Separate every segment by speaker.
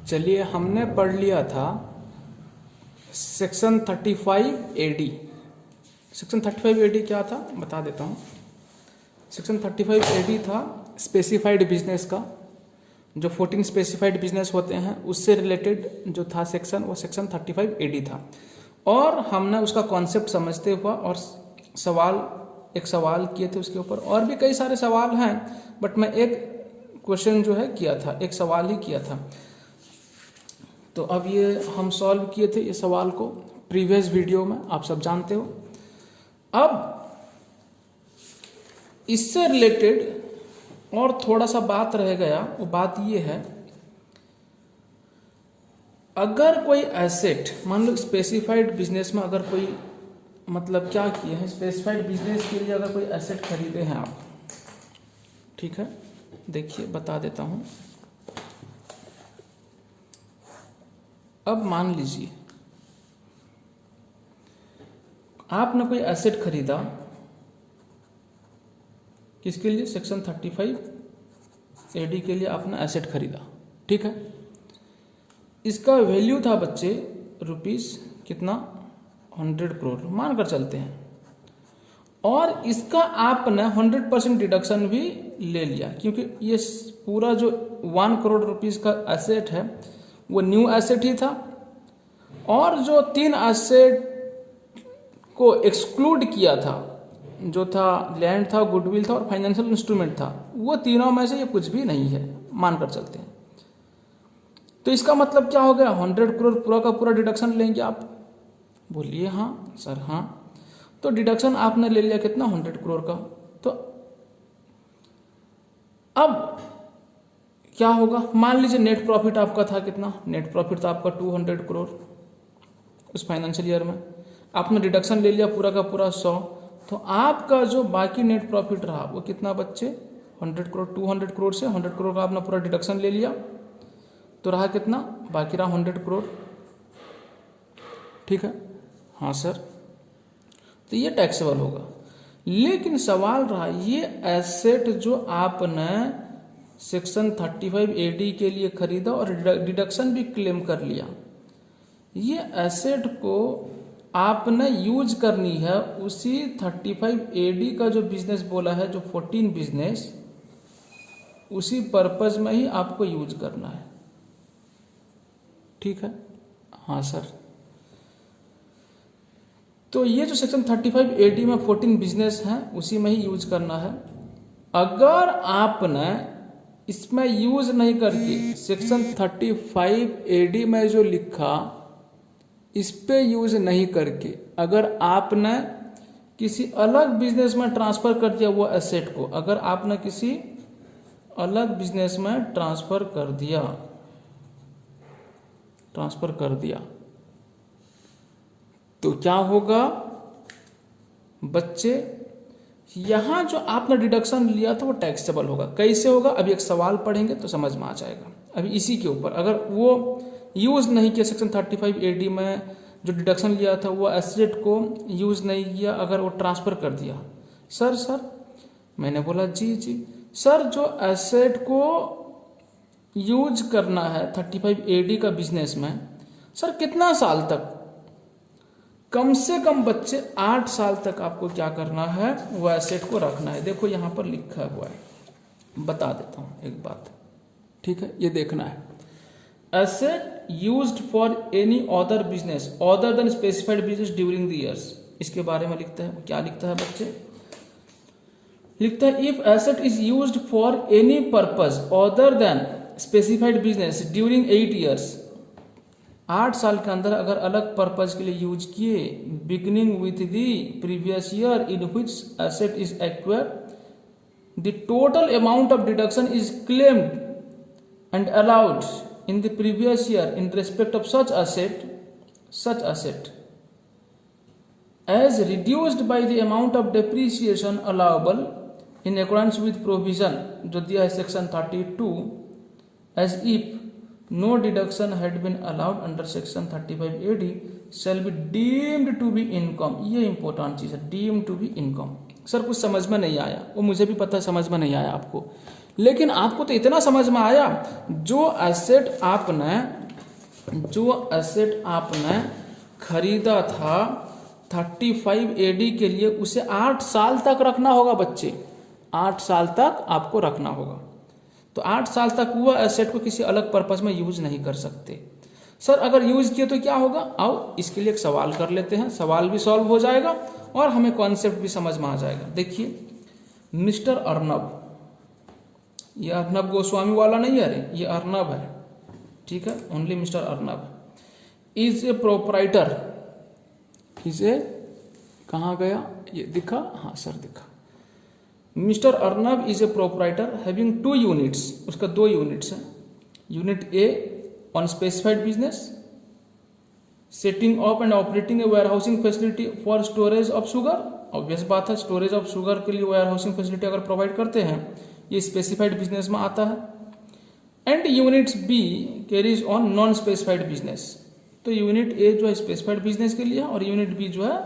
Speaker 1: चलिए, हमने पढ़ लिया था सेक्शन 35 एडी। सेक्शन 35 एडी क्या था बता देता हूँ। सेक्शन 35 एडी था स्पेसिफाइड बिजनेस का, जो 14 स्पेसिफाइड बिजनेस होते हैं उससे रिलेटेड जो था सेक्शन, वो सेक्शन 35 एडी था। और हमने उसका कॉन्सेप्ट समझते हुआ और एक सवाल किए थे उसके ऊपर। और भी कई सारे सवाल हैं, बट मैं एक क्वेश्चन जो है किया था, एक सवाल ही किया था। तो अब ये हम सॉल्व किए थे ये सवाल को प्रीवियस वीडियो में, आप सब जानते हो। अब इससे रिलेटेड और थोड़ा सा बात रह गया, वो बात ये है, अगर कोई एसेट, मान लो स्पेसिफाइड बिजनेस में अगर कोई, मतलब क्या किए हैं, स्पेसिफाइड बिजनेस के लिए अगर कोई एसेट खरीदे हैं आप, ठीक है, देखिए बता देता हूं। अब मान लीजिए आपने कोई एसेट खरीदा, किसके लिए, सेक्शन 35 एडी के लिए आपने एसेट खरीदा, ठीक है। इसका वैल्यू था बच्चे रुपीस कितना, 100 करोड़ मान कर चलते हैं। और इसका आपने 100% डिडक्शन भी ले लिया, क्योंकि ये पूरा जो 1 करोड़ रुपीस का एसेट है वो न्यू एसेट ही था। और जो 3 एसेट को एक्सक्लूड किया था, जो था लैंड था, गुडविल था और फाइनेंशियल इंस्ट्रूमेंट था, वो तीनों में से ये कुछ भी नहीं है, मानकर चलते हैं। तो इसका मतलब क्या हो गया, 100 करोड़ पूरा का पूरा डिडक्शन लेंगे आप। बोलिए हाँ सर, हाँ। तो डिडक्शन आपने ले लिया कितना, 100 करोड़ का। तो अब क्या होगा, मान लीजिए नेट प्रॉफिट आपका था कितना, नेट प्रॉफिट था आपका 200 करोड़ उस फाइनेंशियल ईयर में। आपने डिडक्शन ले लिया पूरा का पूरा 100, तो आपका जो बाकी नेट प्रॉफिट रहा वो कितना बच्चे, 100 करोड़। 200 करोड़ से 100 करोड़ का आपने पूरा डिडक्शन ले लिया, तो रहा कितना, बाकी रहा 100 करोड़, ठीक है। हाँ सर, तो ये टैक्सेबल होगा। लेकिन सवाल रहा, ये एसेट जो आपने सेक्शन 35 एडी के लिए खरीदा और डिडक्शन भी क्लेम कर लिया, ये एसेट को आपने यूज करनी है उसी 35 एडी का जो बिजनेस बोला है, जो 14 बिजनेस, उसी पर्पज में ही आपको यूज करना है, ठीक है। हाँ सर, तो ये जो सेक्शन 35 एडी में 14 बिजनेस हैं उसी में ही यूज करना है। अगर आपने इसमें यूज नहीं करके सेक्शन 35 एडी में जो लिखा इस पे यूज नहीं करके अगर आपने किसी अलग बिजनेस में ट्रांसफर कर दिया वो एसेट को, अगर आपने किसी अलग बिजनेस में ट्रांसफर कर दिया तो क्या होगा बच्चे, यहां जो आपने डिडक्शन लिया था वो टैक्सेबल होगा। कैसे होगा, अभी एक सवाल पढ़ेंगे तो समझ में आ जाएगा। अभी इसी के ऊपर, अगर वो यूज नहीं किया सेक्शन 35 एडी में जो डिडक्शन लिया था, वो एसेट को यूज नहीं किया, अगर वो ट्रांसफर कर दिया। सर मैंने बोला जी सर, जो एसेट को यूज करना है 35 एडी का बिजनेस में, सर कितना साल तक, कम से कम बच्चे 8 साल तक आपको क्या करना है, वो एसेट को रखना है। देखो यहां पर लिखा हुआ है, बता देता हूं एक बात, ठीक है, ये देखना है। Asset used for any other business other than specified business during the years, इसके बारे में लिखता है। क्या लिखता है बच्चे, लिखता है if asset is used for any purpose other than specified business during 8 years, 8 साल के अंदर अगर अलग पर्पज के लिए यूज किए, beginning with the previous year in which asset is acquired, the total amount of deduction is claimed and allowed in the previous year in respect of such asset as reduced by the amount of depreciation allowable in accordance with provision जो दिया है section 32, as if no deduction had been allowed under section 35 AD shall be deemed to be income। ये important चीज है, deemed to be income। Sir कुछ समझ में नहीं आया, वो मुझे भी पता है समझ में नहीं आया आपको, लेकिन आपको तो इतना समझ में आया, जो एसेट आपने खरीदा था 35 AD के लिए, उसे 8 साल तक रखना होगा बच्चे, 8 साल तक आपको रखना होगा। तो 8 साल तक वह एसेट को किसी अलग पर्पज में यूज नहीं कर सकते। सर अगर यूज किए तो क्या होगा? आओ इसके लिए एक सवाल कर लेते हैं, सवाल भी सॉल्व हो जाएगा और हमें कॉन्सेप्ट भी समझ में आ जाएगा। देखिए, मिस्टर अर्नब, ये अर्नब गोस्वामी वाला नहीं है, अरे ये अर्नब है, ठीक है, only mister Arnab is a proprietor, इसे कहाँ गया ये दिखा, हाँ सर दिखा। Mister Arnab is a proprietor having 2 units, उसका 2 यूनिट्स हैं। Unit A on specified business, setting up and operating a warehousing facility for storage of sugar. Obvious बात है, स्टोरेज ऑफ शुगर के लिए वेयर हाउसिंग फैसिलिटी अगर provide करते हैं, ये स्पेसिफाइड बिजनेस में आता है। And units B carries on non specified business, तो यूनिट ए जो है स्पेसिफाइड बिजनेस के लिए है और यूनिट बी जो है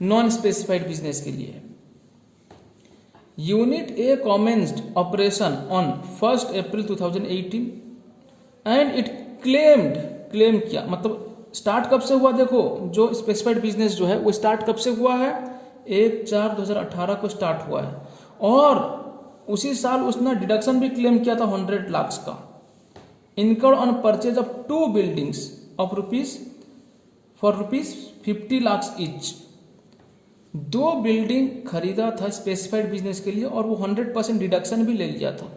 Speaker 1: नॉन स्पेसिफाइड बिजनेस के लिए है। Unit A commenced operation on 1 April 2018 and it claim किया, मतलब स्टार्ट कब से हुआ? देखो, जो स्पेसिफाइड बिजनेस जो है वो स्टार्ट कब से हुआ है? 1/4/2018 को स्टार्ट हुआ है और उसी साल उसने डिडक्शन भी क्लेम किया था 100 लाख का। Income on purchase of 2 buildings of rupees 50 lakh each. 2 building खरीदा था स्पेसिफाइड बिजनेस के लिए और वो 100% डिडक्शन भी ले लिया था।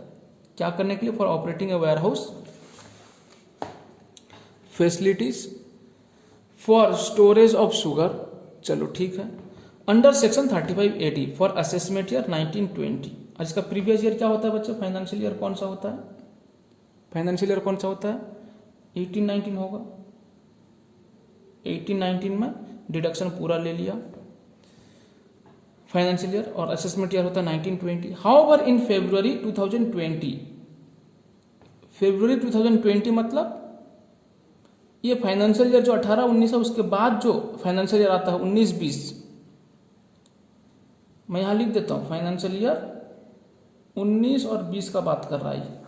Speaker 1: क्या करने के लिए? For operating a warehouse facilities for storage of sugar. चलो ठीक है। Under section 35 AD for assessment year 1920। और इसका प्रीवियस ईयर क्या होता है बच्चों? फाइनेंशियल ईयर कौन सा होता है? फाइनेंशियल ईयर कौन सा होता है? 18-19 होगा। 18-19 में डिडक्शन पूरा ले लिया फाइनेंशियल ईयर, और असेसमेंट ईयर होता है 1920। हाउएवर इन February 2020, February 2020 मतलब ये फाइनेंशियल ईयर जो 18-19 है, उसके बाद जो फाइनेंशियल ईयर आता है 19-20, मैं यहां लिख देता हूं फाइनेंशियल ईयर 19 और 20 का बात कर रहा है।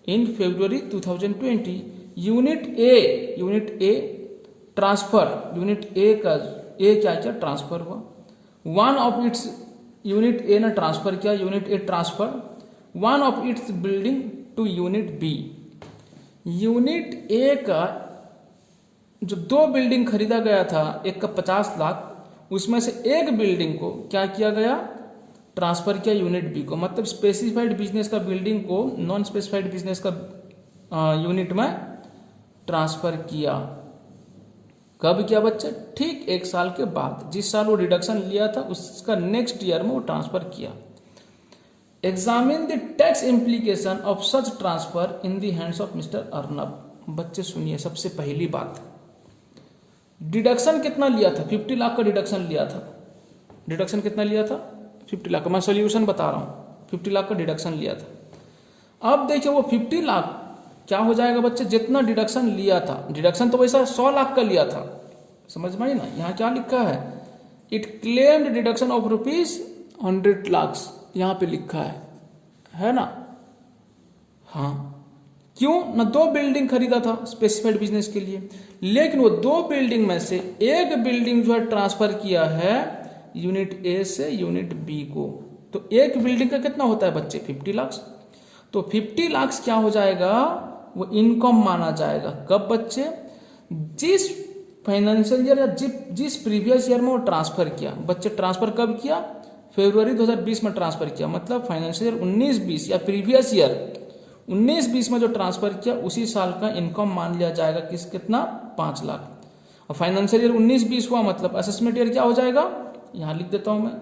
Speaker 1: In February 2020 unit A transfer, unit A का क्या ट्रांसफर हुआ। One of its, unit A ने ट्रांसफर किया, unit A transfer one of its building to unit B. Unit A का जो 2 बिल्डिंग खरीदा गया था, एक का 50 लाख, उसमें से एक बिल्डिंग को क्या किया गया? ट्रांसफर किया यूनिट बी को। मतलब स्पेसिफाइड बिजनेस का बिल्डिंग को नॉन स्पेसिफाइड बिजनेस का यूनिट में ट्रांसफर किया। कब किया बच्चे? ठीक 1 साल के बाद। जिस साल वो डिडक्शन लिया था उसका नेक्स्ट ईयर में वो ट्रांसफर किया। Examine the tax implication of such transfer in the hands of mister Arnab. बच्चे सुनिए, सबसे पहली बात, डिडक्शन कितना लिया था? 50 लाख का डिडक्शन लिया था। डिडक्शन कितना लिया था? 50 लाख का। मैं सोल्यूशन बता रहा हूं, 50 लाख का डिडक्शन लिया था। अब देखिए वो 50 लाख क्या हो जाएगा बच्चे? जितना डिडक्शन लिया था, डिडक्शन तो वैसा 100 लाख का लिया था, समझ में आई ना? यहां क्या लिखा है? It claimed deduction of ₹100 lakh, यहां पे लिखा है ना? हाँ, क्यों ना? 2 बिल्डिंग खरीदा था स्पेसिफाइड बिजनेस के लिए, लेकिन वो 2 बिल्डिंग में से एक बिल्डिंग जो है ट्रांसफर किया है यूनिट ए से यूनिट बी को। तो एक बिल्डिंग का कितना होता है बच्चे? 50 लाख। तो 50 लाख क्या हो जाएगा? वो इनकम माना जाएगा। कब बच्चे? जिस फाइनेंशियल ईयर या जिस प्रीवियस ईयर में वो ट्रांसफर किया। बच्चे ट्रांसफर कब किया? फरवरी 2020 में ट्रांसफर किया। मतलब फाइनेंशियल ईयर 19-20 या प्रीवियस ईयर 19-20 में जो ट्रांसफर किया उसी साल का इनकम मान लिया जाएगा। कितना? 5 लाख। और फाइनेंशियल ईयर 19-20 हुआ मतलब असेसमेंट ईयर क्या हो जाएगा? यहां लिख देता हूं मैं,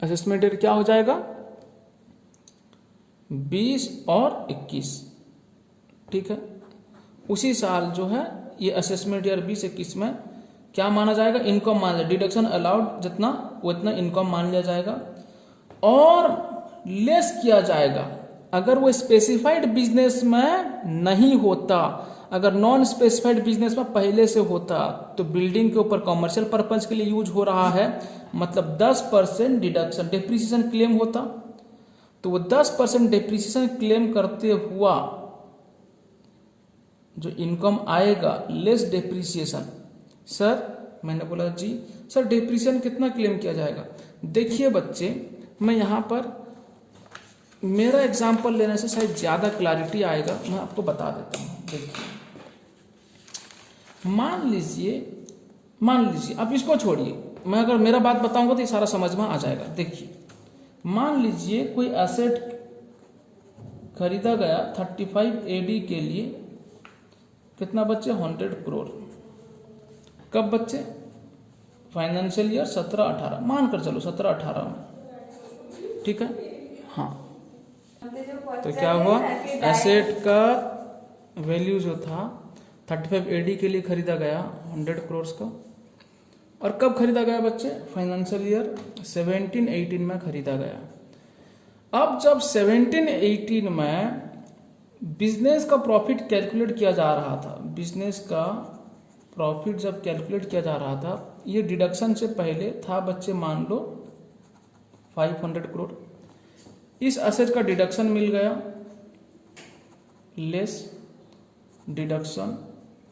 Speaker 1: असेसमेंट ईयर क्या हो जाएगा? 20 और 21, ठीक है। उसी साल जो है ये असेसमेंट ईयर 20-21 में क्या माना जाएगा? इनकम मान लिया, डिडक्शन अलाउड जितना वो इतना इनकम मान लिया जाएगा और लेस किया जाएगा अगर वो स्पेसिफाइड बिजनेस में नहीं होता। अगर नॉन स्पेसिफाइड बिजनेस में पहले से होता तो बिल्डिंग के ऊपर कॉमर्शियल पर्पज के लिए यूज हो रहा है, मतलब 10% डिडक्शन, डिप्रिसिएशन क्लेम होता। तो वो 10% डिप्रिसिएशन क्लेम करते हुआ जो इनकम आएगा लेस डिप्रिसिएशन। सर मैंने बोला जी सर डिप्रिसिएशन कितना क्लेम किया जाएगा। देखिए बच्चे, मैं यहाँ पर मेरा एग्जाम्पल लेने से शायद ज़्यादा क्लैरिटी आएगा, मैं आपको बता देता हूँ। देखिए मान लीजिए अब इसको छोड़िए, मैं अगर मेरा बात बताऊंगा तो ये सारा समझ में आ जाएगा। देखिए मान लीजिए कोई एसेट खरीदा गया 35 AD के लिए, कितना बच्चे 100 करोड़। कब बच्चे? फाइनेंशियल ईयर 17-18, मानकर चलो 17-18 में, ठीक है। हाँ तो क्या हुआ, एसेट का वैल्यू जो था 35 AD के लिए खरीदा गया 100 करोड़ का। और कब खरीदा गया बच्चे? फाइनेंशियल ईयर 17-18 में खरीदा गया। अब जब 17-18 में बिजनेस का प्रॉफिट कैलकुलेट किया जा रहा था, बिजनेस का प्रॉफिट जब कैलकुलेट किया जा रहा था, ये डिडक्शन से पहले था बच्चे मान लो 500 करोड़। इस एसेट का डिडक्शन मिल गया, less deduction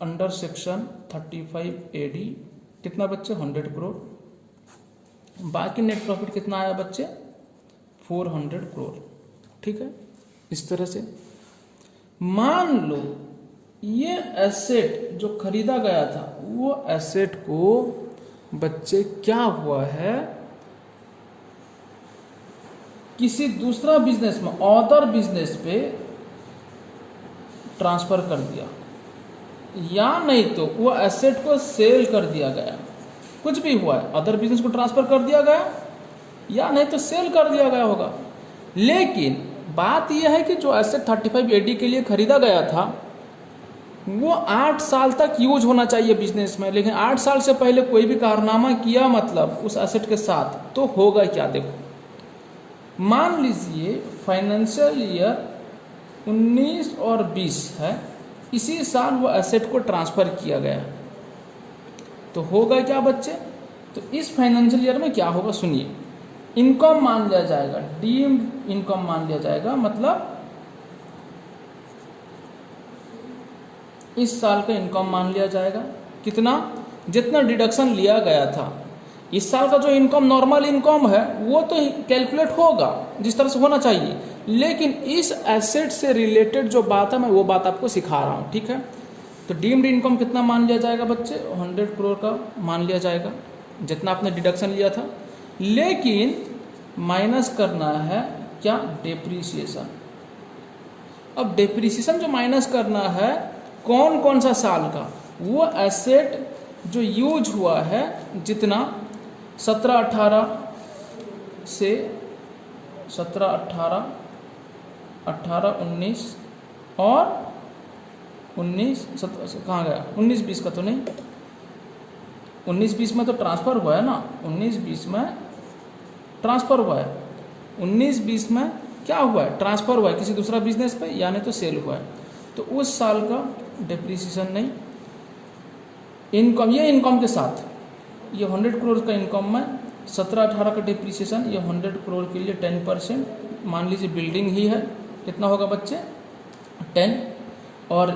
Speaker 1: under section 35 AD, कितना बच्चे 100 करोड़। बाकी नेट प्रॉफिट कितना आया बच्चे 400 करोड़, ठीक है। इस तरह से मान लो ये एसेट जो खरीदा गया था, वो एसेट को बच्चे क्या हुआ है, किसी दूसरा बिजनेस में, अदर बिजनेस पे ट्रांसफर कर दिया, या नहीं तो वो एसेट को सेल कर दिया गया। कुछ भी हुआ है, अदर बिजनेस को ट्रांसफर कर दिया गया या नहीं तो सेल कर दिया गया होगा। लेकिन बात यह है कि जो एसेट 35 AD के लिए खरीदा गया था वो 8 साल तक यूज होना चाहिए बिजनेस में, लेकिन 8 साल से पहले कोई भी कारनामा किया मतलब उस एसेट के साथ, तो होगा क्या। देखो मान लीजिए फाइनेंशियल ईयर 19 और 20 है, इसी साल वो एसेट को ट्रांसफर किया गया, तो होगा क्या बच्चे। तो इस फाइनेंशियल ईयर में क्या होगा सुनिए, इनकम मान लिया जाएगा, डीम्ड इनकम मान लिया जाएगा, मतलब इस साल का इनकम मान लिया जाएगा। कितना? जितना डिडक्शन लिया गया था। इस साल का जो इनकम नॉर्मल इनकम है वो तो कैलकुलेट होगा जिस तरह से होना चाहिए, लेकिन इस एसेट से रिलेटेड जो बात है मैं वो बात आपको सिखा रहा हूँ, ठीक है। तो डीम्ड इनकम कितना मान लिया जाएगा बच्चे 100 करोड़ का मान लिया जाएगा, जितना आपने डिडक्शन लिया था, लेकिन माइनस करना है क्या, डेप्रीसिएशन। अब डेप्रीसिएशन जो माइनस करना है कौन कौन सा साल का, वो एसेट जो यूज हुआ है जितना 17-18 से 17-18, 18-19 और 19 कहाँ गया 19-20 का तो नहीं, 19-20 में तो ट्रांसफ़र हुआ है ना, 19-20 में ट्रांसफ़र हुआ है, 19-20 में क्या हुआ है, ट्रांसफ़र हुआ है किसी दूसरा बिजनेस पे, यानी तो सेल हुआ है, तो उस साल का डिप्रिसिएशन नहीं। इनकम, ये इनकम के साथ ये 100 करोड़ का इनकम में 17-18 का डिप्रिसिएशन, ये 100 करोड़ के लिए 10%, मान लीजिए बिल्डिंग ही है, कितना होगा बच्चे 10, और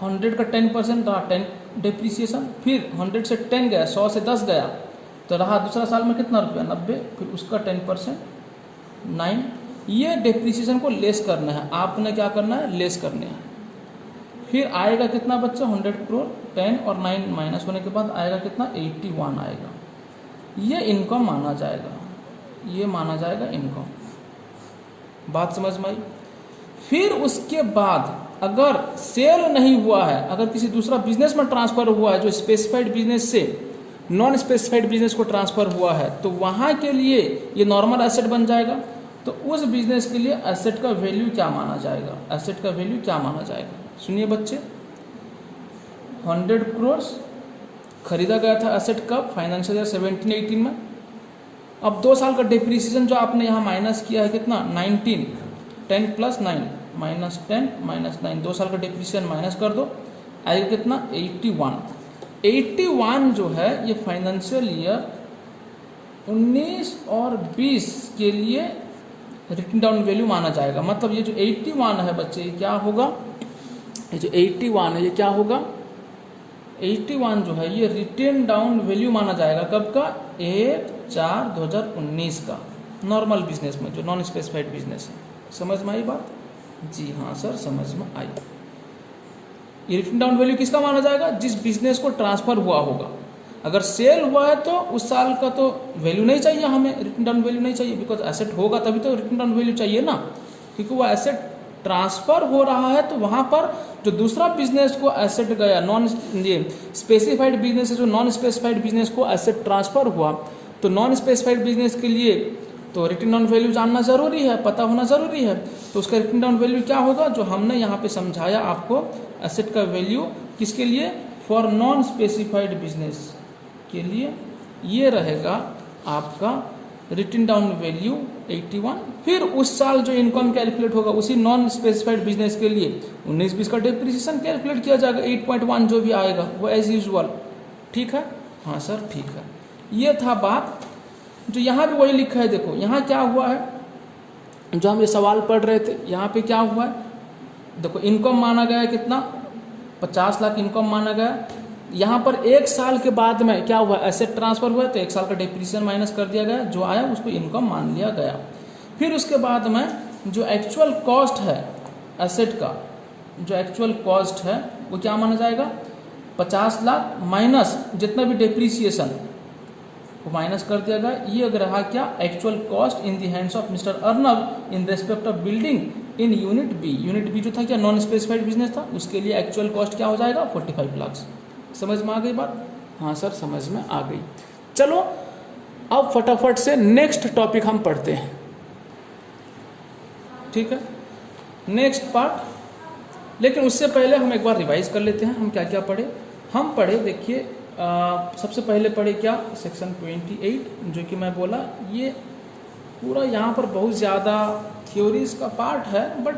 Speaker 1: 100 का 10% रहा 10 डिप्रिसिएशन, फिर 100 से 10 गया, 100 से 10 गया, तो रहा दूसरा साल में कितना रुपया 90, फिर उसका 10% 9। ये डिप्रिसिएशन को लेस करना है, आपने क्या करना है, लेस करने हैं। फिर आएगा कितना बच्चा 100 करोड़, 10 और 9 माइनस होने के बाद आएगा कितना 81 आएगा, ये इनकम माना जाएगा, ये माना जाएगा इनकम। बात समझ में आई। फिर उसके बाद अगर सेल नहीं हुआ है, अगर किसी दूसरा बिजनेस में ट्रांसफर हुआ है, जो स्पेसिफाइड बिजनेस से नॉन स्पेसिफाइड बिजनेस को ट्रांसफर हुआ है, तो वहाँ के लिए ये नॉर्मल एसेट बन जाएगा। तो उस बिजनेस के लिए एसेट का वैल्यू क्या माना जाएगा, एसेट का वैल्यू क्या माना जाएगा, सुनिए बच्चे। 100 करोड़ खरीदा गया था एसेट कब, फाइनेंशियल ईयर 17-18 में। अब 2 साल का डिप्रिसिएशन जो आपने यहाँ माइनस किया है कितना 19, 10 + 9 -10 -9, 2 साल का डिप्रिसिएशन माइनस कर दो, आएगा कितना 81। 81 जो है ये फाइनेंशियल ईयर 19 और 20 के लिए रिटन डाउन वैल्यू माना जाएगा। मतलब ये जो 81 है बच्चे, ये क्या होगा, ये जो 81 है ये क्या होगा, 81 जो है ये रिटन डाउन वैल्यू माना जाएगा। कब का, 1/4/2019 का, नॉर्मल बिजनेस में, जो नॉन स्पेसिफाइड बिजनेस है। समझ में आई बात? जी हाँ सर, समझ में आई। ये रिटन डाउन वैल्यू किसका माना जाएगा, जिस बिजनेस को ट्रांसफर हुआ होगा। अगर सेल हुआ है तो उस साल का तो वैल्यू नहीं चाहिए हमें, रिटन डाउन वैल्यू नहीं चाहिए, बिकॉज एसेट होगा तभी तो रिटन डाउन वैल्यू चाहिए ना, क्योंकि वो एसेट ट्रांसफर हो रहा है। तो वहाँ पर जो दूसरा बिजनेस को एसेट गया, नॉन ये स्पेसिफाइड बिजनेस से जो नॉन स्पेसिफाइड बिजनेस को एसेट ट्रांसफर हुआ, तो नॉन स्पेसिफाइड बिजनेस के लिए तो रिटन डाउन वैल्यू जानना जरूरी है, पता होना जरूरी है। तो उसका रिटन डाउन वैल्यू क्या होगा, जो हमने यहाँ पे समझाया आपको, एसेट का वैल्यू किसके लिए, फॉर नॉन स्पेसिफाइड बिजनेस के लिए, ये रहेगा आपका रिटन डाउन वैल्यू 81। फिर उस साल जो इनकम कैलकुलेट होगा उसी नॉन स्पेसिफाइड बिजनेस के लिए 19-20 का डेप्रिसिएशन कैलकुलेट किया जाएगा, 8.1 जो भी आएगा वो एज यूजुअल। ठीक है, हाँ सर ठीक है। ये था बात, जो यहाँ भी वही लिखा है। देखो यहाँ क्या हुआ है, जो हम ये सवाल पढ़ रहे थे, यहाँ पे क्या हुआ है, देखो इनकम माना गया है कितना, 50 लाख इनकम माना गया। यहाँ पर एक साल के बाद में क्या हुआ, एसेट ट्रांसफर हुआ, तो एक साल का डेप्रिसिएशन माइनस कर दिया गया, जो आया उसको इनकम मान लिया गया। फिर उसके बाद में जो एक्चुअल कॉस्ट है एसेट का, जो एक्चुअल कॉस्ट है वो क्या माना जाएगा, 50 लाख माइनस जितना भी डेप्रिसिएशन वो माइनस कर दिया गया। ये अगर रहा क्या, actual cost in the hands of mister Arnab in respect of building in unit B. Unit B जो था क्या, नॉन स्पेसिफाइड बिजनेस था, उसके लिए एक्चुअल कॉस्ट क्या हो जाएगा, 45 लाख। समझ में आ गई बात? हाँ सर समझ में आ गई। चलो अब फटाफट से नेक्स्ट टॉपिक हम पढ़ते हैं। ठीक है, नेक्स्ट पार्ट। लेकिन उससे पहले हम एक बार रिवाइज कर लेते हैं, हम क्या क्या पढ़े। हम पढ़े, देखिए सबसे पहले पढ़े क्या, सेक्शन 28, जो कि मैं बोला ये पूरा यहाँ पर बहुत ज़्यादा थ्योरीज का पार्ट है, बट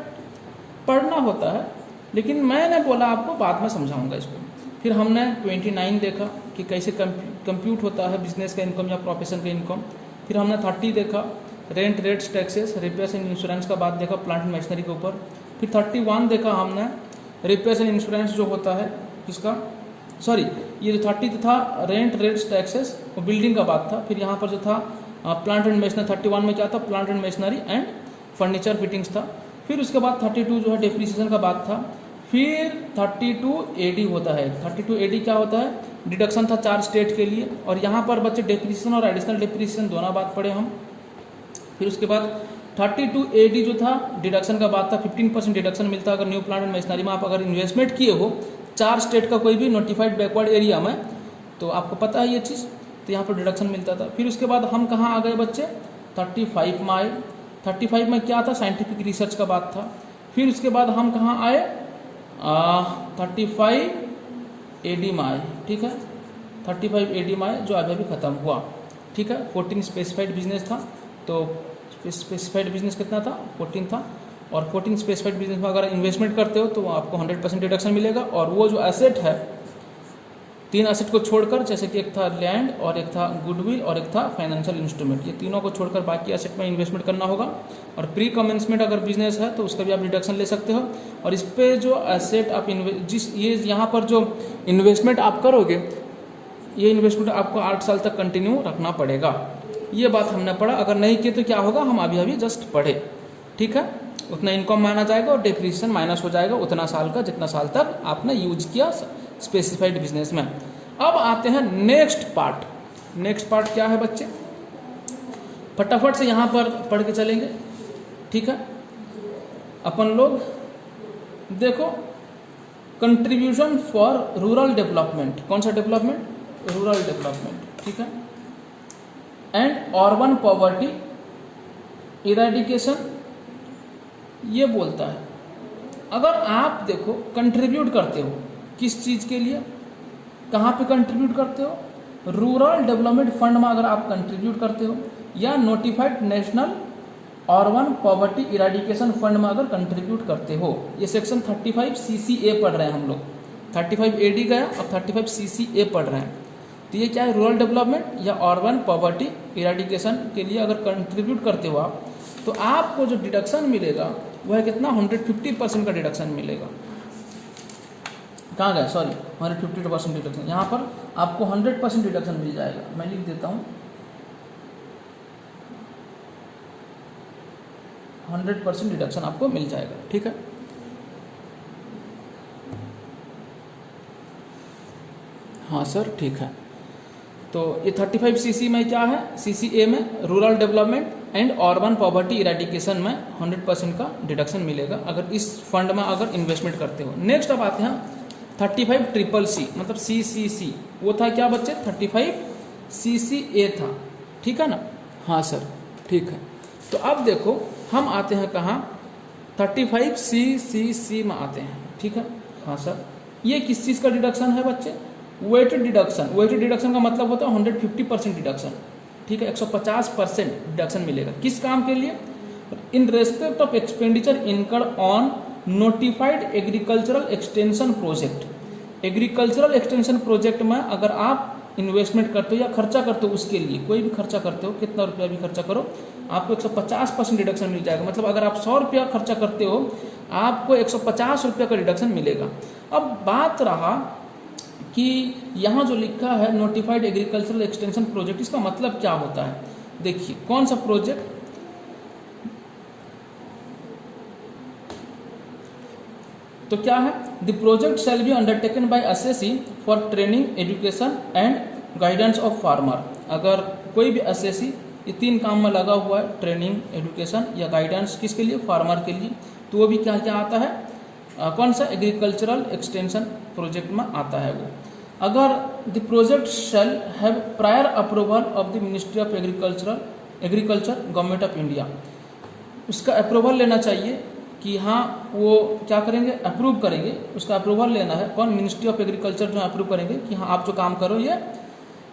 Speaker 1: पढ़ना होता है। लेकिन मैंने बोला आपको बाद में समझाऊंगा इसको। फिर हमने 29 देखा कि कैसे कंप्यूट होता है बिजनेस का इनकम या प्रोफेशन का इनकम। फिर हमने 30 देखा, rent, rates, taxes, repairs and insurance का बात देखा प्लांट एंड मशीनरी के ऊपर। फिर 31 देखा हमने, रिपेयर्स एंड इंश्योरेंस जो होता है किसका, सॉरी ये जो 30 था रेंट, रेट्स, टैक्सेस, वो बिल्डिंग का बात था। फिर यहाँ पर जो था प्लांट एंड मशीनरी, 31 में क्या था, plant and machinery and furniture fittings था। फिर उसके बाद 32 जो है डेप्रिसिएशन का बात था। फिर 32 AD होता है। 32 AD क्या होता है, डिडक्शन था 4 स्टेट के लिए। और यहाँ पर बच्चे डेप्रिसिएशन और एडिशनल डेप्रिसिएशन दोनों बात पढ़े हम। फिर उसके बाद 32 AD जो था डिडक्शन का बात था, 15% डिडक्शन मिलता है अगर न्यू प्लांट एंड मशीनरी में आप अगर इन्वेस्टमेंट किए हो 4 स्टेट का कोई भी नोटिफाइड बैकवर्ड एरिया में, तो आपको पता है ये चीज़, तो यहाँ पर डिडक्शन मिलता था। फिर उसके बाद हम कहाँ आ गए बच्चे, 35 में आए। 35 में क्या था, साइंटिफिक रिसर्च का बात था। फिर उसके बाद हम कहाँ आए, 35 AD में आए। ठीक है, 35 AD में आए, जो अभी अभी ख़त्म हुआ। ठीक है, 14 स्पेसिफाइड बिजनेस था, तो स्पेसिफाइड बिजनेस कितना था, 14 था। और 14 स्पेसिफाइड बिजनेस में अगर इन्वेस्टमेंट करते हो तो आपको 100% डिडक्शन मिलेगा। और वो जो एसेट है, 3 एसेट को छोड़कर, जैसे कि एक था लैंड और एक था गुडविल और एक था फाइनेंशियल इंस्ट्रूमेंट, ये तीनों को छोड़कर बाकी एसेट में इन्वेस्टमेंट करना होगा। और प्री कमेंसमेंट अगर बिजनेस है तो उसका भी आप डिडक्शन ले सकते हो। और इस पर जो एसेट आप ये यहाँ पर जो इन्वेस्टमेंट आप करोगे, ये इन्वेस्टमेंट आपको 8 साल तक कंटिन्यू रखना पड़ेगा। ये बात हमने पढ़ा। अगर नहीं किए तो क्या होगा, हम अभी अभी जस्ट पढ़े। ठीक है, उतना इनकम माना जाएगा और डेप्रिसिएशन माइनस हो जाएगा उतना साल का जितना साल तक आपने यूज किया स्पेसिफाइड बिजनेस में। अब आते हैं नेक्स्ट पार्ट। नेक्स्ट पार्ट क्या है बच्चे, फटाफट से यहाँ पर पढ़ के चलेंगे। ठीक है, अपन लोग देखो, कंट्रीब्यूशन फॉर रूरल डेवलपमेंट, कौन सा डेवलपमेंट, रूरल डेवलपमेंट। ठीक है, एंड अर्बन पॉवर्टी इरेडिकेशन, ये बोलता है अगर आप देखो कंट्रीब्यूट करते हो किस चीज़ के लिए, कहाँ पे कंट्रीब्यूट करते हो, रूरल डेवलपमेंट फंड में अगर आप कंट्रीब्यूट करते हो, या notified national urban poverty eradication fund में अगर कंट्रीब्यूट करते हो। ये सेक्शन 35 CCA पढ़ रहे हैं हम लोग। 35 AD गया, अब 35 CCA पढ़ रहे हैं। तो ये क्या है, रूरल डेवलपमेंट या अर्बन पॉवर्टी इरेडिकेशन के लिए अगर कंट्रीब्यूट करते हो आप, तो आपको जो डिडक्शन मिलेगा वह कितना 150% का डिडक्शन मिलेगा। कहाँ गया, सॉरी 150% डिडक्शन, यहाँ पर आपको 100% डिडक्शन मिल जाएगा। मैं लिख देता हूँ 100% डिडक्शन आपको मिल जाएगा, ठीक है। हाँ सर, ठीक है। तो ये 35 सीसी में क्या है, CCA में rural development and urban poverty eradication में 100% का डिडक्शन मिलेगा अगर इस फंड में अगर इन्वेस्टमेंट करते हो। नेक्स्ट अब आते हैं 35CCC मतलब CCC, वो था क्या बच्चे 35CCA था, ठीक है ना। हाँ सर, ठीक है। तो अब देखो हम आते हैं कहाँ, 35CCC में आते हैं, ठीक है। हाँ सर, ये किस चीज़ का डिडक्शन है बच्चे, वेटेड डिडक्शन। वेटेड डिडक्शन का मतलब होता है 150% डिडक्शन, ठीक है। 150% डिडक्शन मिलेगा किस काम के लिए, इन respect of expenditure incurred on notified agricultural extension project. Agricultural extension project में अगर आप इन्वेस्टमेंट करते हो या खर्चा करते हो, उसके लिए कोई भी खर्चा करते हो, कितना रुपया भी खर्चा करो, आपको 150% डिडक्शन मिल जाएगा। मतलब अगर आप 100 रुपया खर्चा करते हो, आपको 150 रुपया का डिडक्शन मिलेगा। अब बात रहा कि यहाँ जो लिखा है नोटिफाइड एग्रीकल्चरल एक्सटेंशन प्रोजेक्ट, इसका मतलब क्या होता है। देखिए कौन सा प्रोजेक्ट, तो क्या है, the project shall be undertaken by SSC for training education and guidance of farmer. अगर कोई भी एसएससी ये 3 काम में लगा हुआ है, ट्रेनिंग, एजुकेशन या गाइडेंस, किसके लिए, फार्मर के लिए, तो वो भी क्या क्या आता है, कौन सा, एग्रीकल्चरल एक्सटेंशन प्रोजेक्ट में आता है वो। अगर the project shall have prior approval of the ministry of agriculture government of India, उसका अप्रूवल लेना चाहिए कि हाँ वो क्या करेंगे, अप्रूव करेंगे, उसका अप्रूवल लेना है। कौन, मिनिस्ट्री ऑफ एग्रीकल्चर जो अप्रूव करेंगे कि हाँ आप जो काम करो ये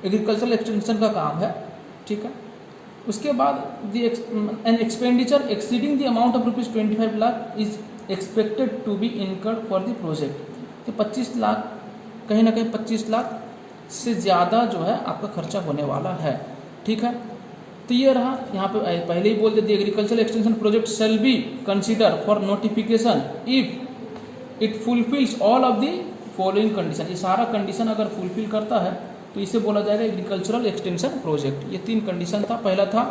Speaker 1: एग्रीकल्चरल एक्सटेंशन का काम है, ठीक है। उसके बाद an expenditure exceeding the amount of ₹25 lakh is expected to be incurred for the project. तो 25 लाख, कहीं ना कहीं 25 लाख से ज़्यादा जो है आपका खर्चा होने वाला है, ठीक है। तो ये रहा, यहाँ पे पहले ही बोल देते, agriculture extension project shall be consider for notification if it fulfils all of the following condition. ये सारा कंडीशन अगर फुलफिल करता है तो इसे बोला जाएगा एग्रीकल्चरल एक्सटेंशन प्रोजेक्ट। ये 3 कंडीशन था, पहला था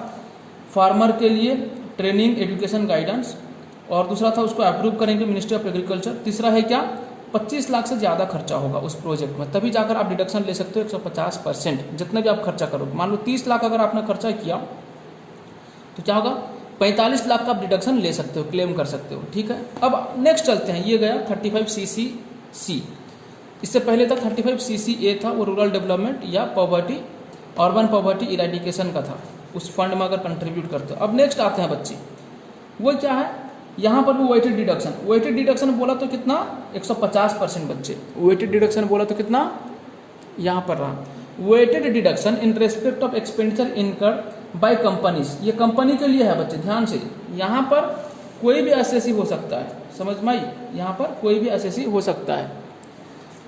Speaker 1: फार्मर के लिए ट्रेनिंग, एजुकेशन, गाइडेंस, और दूसरा था उसको अप्रूव करेंगे मिनिस्ट्री ऑफ एग्रीकल्चर, तीसरा है क्या, 25 लाख से ज़्यादा खर्चा होगा उस प्रोजेक्ट में, तभी जाकर आप डिडक्शन ले सकते हो 150%, जितना भी आप खर्चा करोगे। मान लो 30 लाख अगर आपने खर्चा किया तो क्या होगा, 45 लाख का आप डिडक्शन ले सकते हो, क्लेम कर सकते हो, ठीक है। अब नेक्स्ट चलते हैं, ये गया 35CCC। इससे पहले था 35CCA था, वो रूरल डेवलपमेंट या पॉवर्टी, अर्बन पॉवर्टी इरेडिकेशन का था, उस फंड में अगर कंट्रीब्यूट करते हो। अब नेक्स्ट आते हैं बच्चे, वो क्या है, यहाँ पर भी वेटेड डिडक्शन। वेटेड डिडक्शन बोला तो कितना, 150% बच्चे। वेटेड डिडक्शन बोला तो कितना, यहाँ पर रहा, weighted deduction in respect of expenditure incurred by companies. ये कंपनी के लिए है बच्चे, ध्यान से, यहाँ पर कोई भी एसएससी हो सकता है, समझ में आई, यहाँ पर कोई भी एसएससी हो सकता है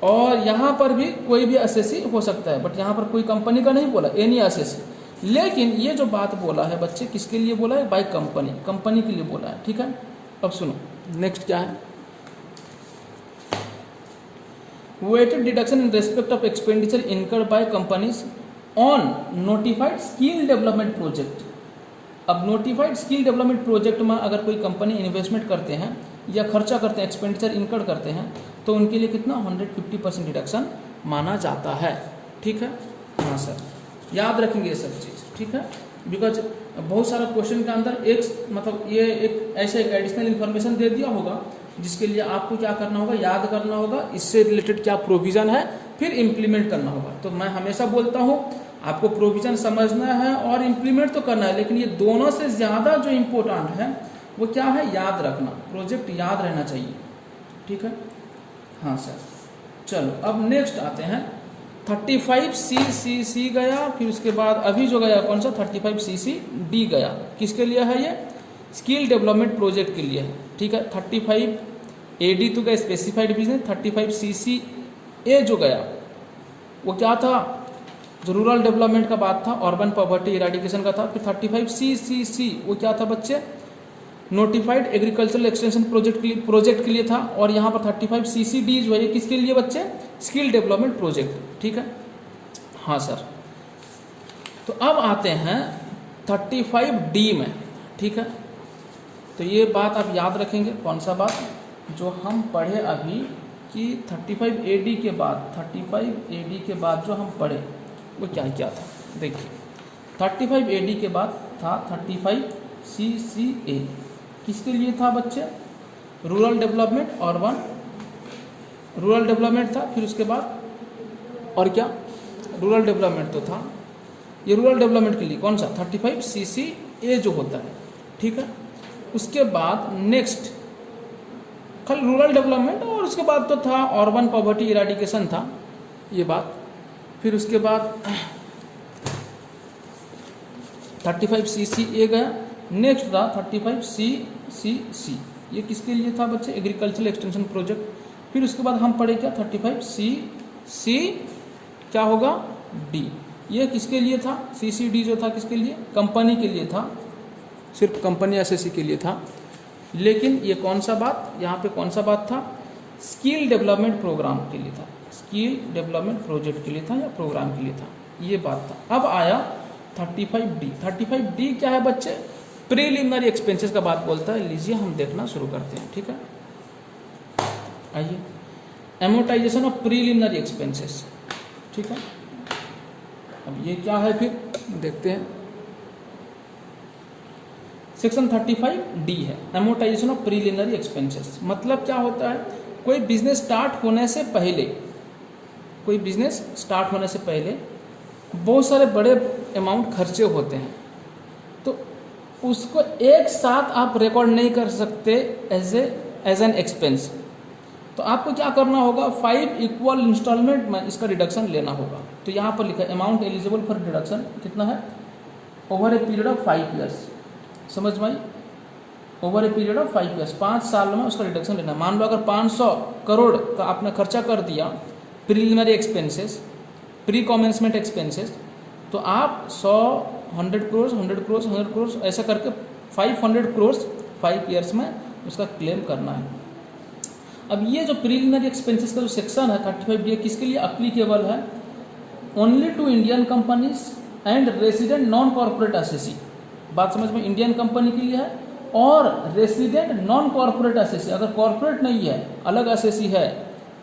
Speaker 1: और यहाँ पर भी कोई भी एसएससी हो सकता है, बट यहाँ पर कोई कंपनी का नहीं बोला, एनी एसएससी। लेकिन ये जो बात बोला है बच्चे, किसके लिए बोला है, बाय कंपनी, कंपनी के लिए बोला है, ठीक है। अब सुनो नेक्स्ट क्या है, weighted deduction in respect of expenditure incurred by companies on notified skill development project. अब नोटिफाइड स्किल डेवलपमेंट प्रोजेक्ट में अगर कोई कंपनी इन्वेस्टमेंट करते हैं या खर्चा करते हैं, एक्सपेंडिचर इनकर्ड करते हैं, तो उनके लिए कितना 150% डिडक्शन माना जाता है, ठीक है। हाँ सर, याद रखेंगे ये सब चीज़, ठीक है, बिकॉज बहुत सारा क्वेश्चन के अंदर एक मतलब ये एक ऐसे एक एडिशनल इन्फॉर्मेशन दे दिया होगा जिसके लिए आपको क्या करना होगा, याद करना होगा, इससे रिलेटेड क्या प्रोविज़न है, फिर इम्प्लीमेंट करना होगा। तो मैं हमेशा बोलता हूँ आपको प्रोविज़न समझना है और इम्प्लीमेंट तो करना है, लेकिन ये दोनों से ज़्यादा जो इम्पोर्टेंट है वो क्या है, याद रखना, प्रोजेक्ट याद रहना चाहिए, ठीक है। हाँ सर, चलो अब नेक्स्ट आते हैं 35CCC गया, फिर उसके बाद अभी जो गया कौन सा 35CCD गया, किसके लिए है, ये स्किल डेवलपमेंट प्रोजेक्ट के लिए है, ठीक है। 35AD तो गया स्पेसिफाइड बिजनेस, 35CCA जो गया वो क्या था, जो रूरल डेवलपमेंट का बात था, अर्बन पॉवर्टी इरेडिकेशन का था। फिर 35CCC वो क्या था बच्चे, नोटिफाइड एग्रीकल्चरल एक्सटेंशन प्रोजेक्ट के लिए था, और यहाँ पर 35 CCD जो है ये किसके लिए बच्चे, स्किल डेवलपमेंट प्रोजेक्ट, ठीक है। हाँ सर, तो अब आते हैं 35D में, ठीक है। तो ये बात आप याद रखेंगे, कौन सा बात, जो हम पढ़े अभी कि 35AD के बाद जो हम पढ़े वो क्या क्या था। देखिए 35AD के बाद था 35CCA, किसके लिए था बच्चे, rural development, urban rural development था। फिर उसके बाद और क्या, रूरल डेवलपमेंट तो था, ये रूरल डेवलपमेंट के लिए कौन सा 35CCA जो होता है, ठीक है। उसके बाद नेक्स्ट खाली रूरल डेवलपमेंट, और उसके बाद तो था अर्बन पॉवर्टी इराडिकेशन था, ये बात। फिर उसके बाद 35CCA गया, नेक्स्ट था 35CCC, ये किसके लिए था बच्चे, एग्रीकल्चरल एक्सटेंशन प्रोजेक्ट। फिर उसके बाद हम पढ़े क्या 35CC क्या होगा D, ये किसके लिए था, CCD जो था किसके लिए, कंपनी के लिए था, सिर्फ कंपनी SSC के लिए था। लेकिन ये कौन सा बात, यहाँ पे कौन सा बात था, स्किल डेवलपमेंट प्रोग्राम के लिए था, स्किल डेवलपमेंट प्रोजेक्ट के लिए था या प्रोग्राम के लिए था, ये बात था। अब आया 35D। 35D क्या है बच्चे, प्रीलिमिनरी एक्सपेंसेस का बात बोलता है। लीजिए हम देखना शुरू करते हैं, ठीक है। आइए, एमोटाइजेशन ऑफ प्रीलिमिनरी एक्सपेंसेस, ठीक है। अब ये क्या है फिर देखते हैं। सेक्शन 35D है, एमोटाइजेशन ऑफ प्रीलिमिनरी एक्सपेंसेस। मतलब क्या होता है, कोई बिजनेस स्टार्ट होने से पहले बहुत सारे बड़े अमाउंट खर्चे होते हैं, तो उसको एक साथ आप रिकॉर्ड नहीं कर सकते एज एन एक्सपेंस। तो आपको क्या करना होगा, 5 इक्वल इंस्टॉलमेंट में इसका डिडक्शन लेना होगा। तो यहाँ पर लिखा है अमाउंट एलिजिबल फॉर डिडक्शन कितना है, over a period of 5 years, समझ में आई, over a period of 5 years, 5 साल में उसका डिडक्शन लेना। मान लो अगर 500 करोड़ का आपने खर्चा कर दिया प्रीलिमिनरी एक्सपेंसेस, प्री कॉमेंसमेंट एक्सपेंसेस, तो आप 100, 100 करोड़, 100 करोड़, 100 करोड़ ऐसा करके 500 करोड़ 5 ईयर्स में उसका क्लेम करना है। अब ये जो प्रीलिमिनरी एक्सपेंसेस का जो सेक्शन है 35D किसके लिए अप्लीकेबल है, only to Indian companies and resident non corporate assessees. बात समझ में, इंडियन कंपनी के लिए है और रेसिडेंट नॉन कॉर्पोरेट एसएससी, अगर कॉर्पोरेट नहीं है, अलग एसएससी है,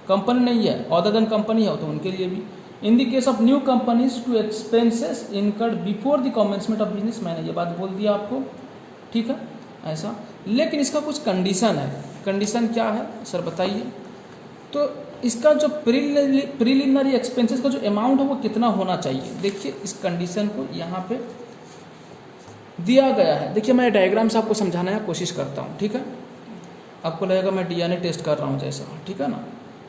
Speaker 1: कंपनी नहीं है, अदर देन कंपनी है, तो उनके लिए भी। In the case of new companies to expenses incurred before the commencement of business, मैंने ये बात बोल दिया आपको, ठीक है ऐसा। लेकिन इसका कुछ कंडीशन है, कंडीशन क्या है सर बताइए। तो इसका जो प्रीलिमिनरी एक्सपेंसेस का जो अमाउंट है वो कितना होना चाहिए, देखिए इस कंडीशन को यहाँ पे दिया गया है। देखिए मैं डायग्राम से आपको समझाने की कोशिश करता हूँ, ठीक है। आपको लगेगा मैं DNA टेस्ट कर रहा हूँ जैसा, ठीक है ना,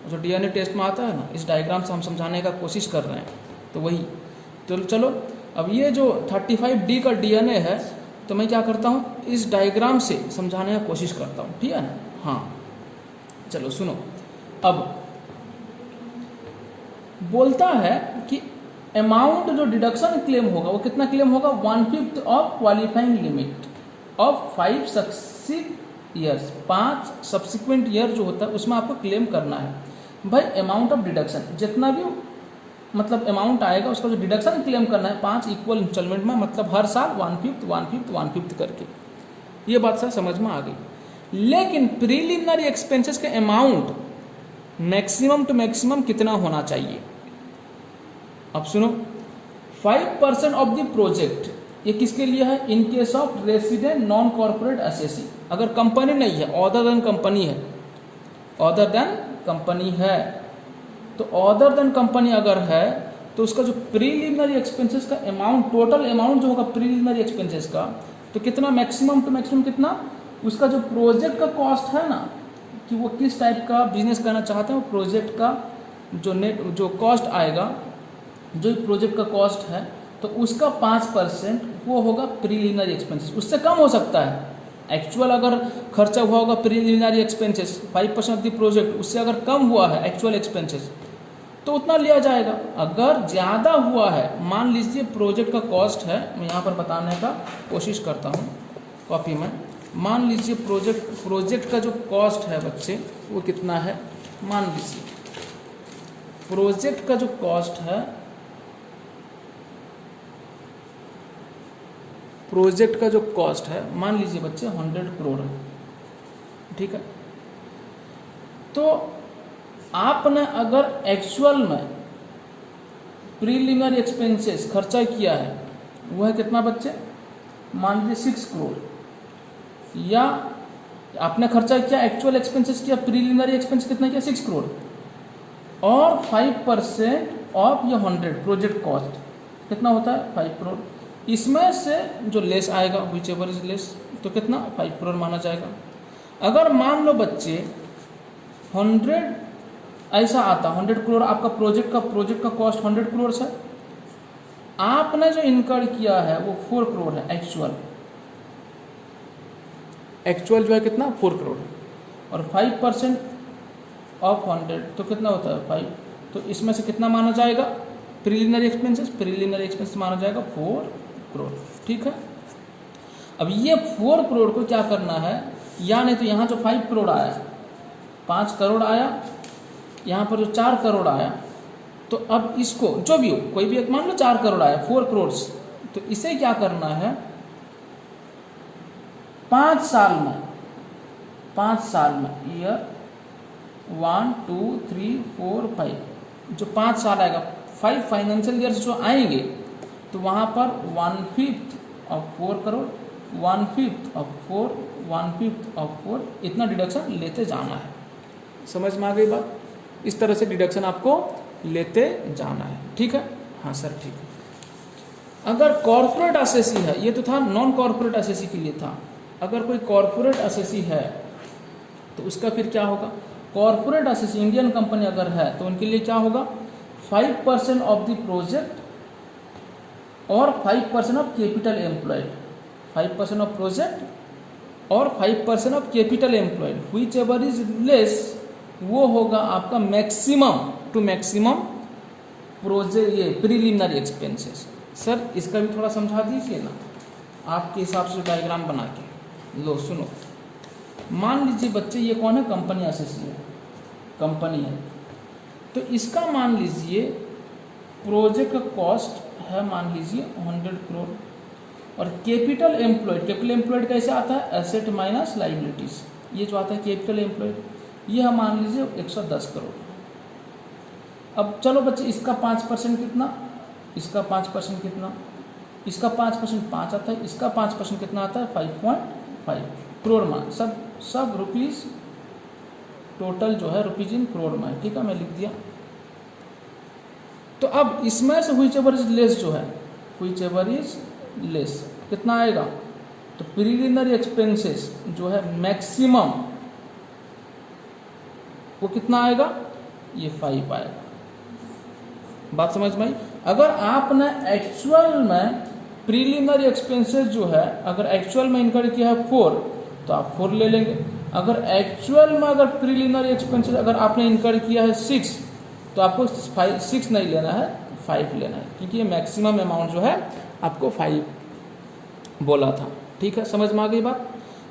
Speaker 1: जो DNA टेस्ट में आता है ना, इस डायग्राम से हम समझाने का कोशिश कर रहे हैं, तो वही। तो चलो अब ये जो 35D का DNA है, तो मैं क्या करता हूँ, इस डायग्राम से समझाने की कोशिश करता हूँ, ठीक है ना। हाँ चलो सुनो, अब बोलता है कि अमाउंट जो डिडक्शन क्लेम होगा वो कितना क्लेम होगा, 1/5 of qualifying limit of 5 succeed years, 5 subsequent year जो होता है उसमें आपको क्लेम करना है। भाई अमाउंट ऑफ डिडक्शन जितना भी मतलब अमाउंट आएगा उसका जो डिडक्शन क्लेम करना है 5 इक्वल इंस्टॉलमेंट में, मतलब हर साल 1/5 करके। ये बात सर समझ में आ गई। लेकिन प्रीलिमिनरी एक्सपेंसेस के अमाउंट मैक्सिमम टू मैक्सिमम कितना होना चाहिए, अब सुनो, 5% ऑफ द प्रोजेक्ट, ये किसके लिए है, in case of resident non corporate assessees, अगर कंपनी नहीं है, अदर देन कंपनी है, अदर देन कंपनी है, तो अदर देन कंपनी अगर है तो उसका जो प्रीलिमिनरी एक्सपेंसेस का अमाउंट, टोटल अमाउंट जो होगा प्रीलिमिनरी एक्सपेंसेस का, तो कितना मैक्सिमम टू मैक्सिमम कितना, उसका जो प्रोजेक्ट का कॉस्ट है ना, कि वो किस टाइप का बिजनेस करना चाहते हैं, वो प्रोजेक्ट का जो नेट जो कॉस्ट आएगा, जो प्रोजेक्ट का कॉस्ट है, तो उसका 5% वो होगा प्रीलिमिनरी एक्सपेंसेस। उससे कम हो सकता है, एक्चुअल अगर खर्चा हुआ होगा preliminary expenses 5% of the project, उससे अगर कम हुआ है एक्चुअल एक्सपेंसेस तो उतना लिया जाएगा। अगर ज़्यादा हुआ है, मान लीजिए प्रोजेक्ट का कॉस्ट है, मैं यहाँ पर बताने का कोशिश करता हूँ कॉपी में, मान लीजिए प्रोजेक्ट का जो कॉस्ट है बच्चे वो कितना है, मान लीजिए प्रोजेक्ट का जो कॉस्ट है, प्रोजेक्ट का जो कॉस्ट है मान लीजिए बच्चे 100 करोड़ है, ठीक है। तो आपने अगर एक्चुअल में प्रीलिमिनरी एक्सपेंसेस खर्चा किया है वो है कितना बच्चे, मान लीजिए 6 करोड़, या आपने खर्चा किया एक्चुअल एक्सपेंसेस किया, प्रीलिमिनरी एक्सपेंस कितना किया 6 करोड़, और 5% ऑफ ये 100 प्रोजेक्ट कॉस्ट कितना होता है 5 करोड़। इसमें से जो लेस आएगा विच एवर इज लेस, तो कितना 5 करोड़ माना जाएगा। अगर मान लो बच्चे 100 ऐसा आता 100 करोड़ आपका प्रोजेक्ट का कॉस्ट 100 करोड़ है, आपने जो इनकर किया है वो 4 करोड़ है एक्चुअल जो है कितना 4 करोड़, और 5% ऑफ 100 तो कितना होता है 5, तो इसमें से कितना माना जाएगा प्रीलिमिनरी एक्सपेंसेस माना जाएगा 4 करोड़, ठीक है। अब ये 4 करोड़ को क्या करना है, या नहीं तो यहाँ जो 5 करोड़ आया 5 करोड़ आया, यहाँ पर जो 4 करोड़ आया, तो अब इसको जो भी हो कोई भी एक मान लो 4 करोड़ आया 4 करोड़, तो इसे क्या करना है 5 साल में ईयर 1 2 3 4 5 जो 5 साल आएगा 5 फाइनेंशियल ईयर्स जो आएंगे, तो वहाँ पर 1/5 ऑफ 4 करोड़ 1/5 ऑफ 4 1/5 ऑफ 4 इतना डिडक्शन लेते जाना है। समझ में आ गई बात, इस तरह से डिडक्शन आपको लेते जाना है, ठीक है। हाँ सर ठीक है। अगर कॉर्पोरेट असेसी है, ये तो था नॉन कॉर्पोरेट असेसी के लिए था, अगर कोई कॉर्पोरेट असेसी है तो उसका फिर क्या होगा, कॉर्पोरेट असेसी इंडियन कंपनी अगर है तो उनके लिए क्या होगा 5% ऑफ द प्रोजेक्ट और 5% of capital employed, 5% of project और 5% of capital employed which ever is less, वो होगा आपका मैक्सिमम टू मैक्सिमम प्रोजेक्ट ये प्रीलिमिनरी एक्सपेंसेस। सर इसका भी थोड़ा समझा दीजिए ना आपके हिसाब से डायग्राम बना के। लो सुनो, मान लीजिए बच्चे ये कौन है, कंपनी असेसी है, कंपनी है, तो इसका मान लीजिए प्रोजेक्ट का कॉस्ट है मान लीजिए 100 करोड़, और कैपिटल एम्प्लॉयड कैसे आता है, एसेट माइनस लाइबिलिटीज, ये जो आता है कैपिटल एम्प्लॉयड, ये हम मान लीजिए 110 करोड़। अब चलो बच्चे इसका 5% कितना, इसका 5% कितना, इसका 5% 5 आता है, इसका 5% कितना आता है 5.5 करोड़ में, सब रुपीज़ टोटल जो है रुपीज़ इन करोड़ में, ठीक है मैं लिख दिया। तो अब इसमें से व्हिच एवर इज लेस जो है, व्हिच एवर इज लेस कितना आएगा, तो प्रीलिमिनरी एक्सपेंसेस जो है मैक्सिमम वो कितना आएगा, ये 5 आएगा। बात समझ में आई। अगर आपने एक्चुअल में प्रीलिमिनरी एक्सपेंसेस जो है अगर एक्चुअल में इनकर किया है 4 तो आप 4 ले लेंगे, अगर एक्चुअल में अगर प्रीलिमिनरी एक्सपेंसेस अगर आपने इनकर किया है 6 तो आपको 6 नहीं लेना है 5 लेना है, क्योंकि ये मैक्सिमम अमाउंट जो है आपको 5 बोला था, ठीक है। समझ में आ गई बात।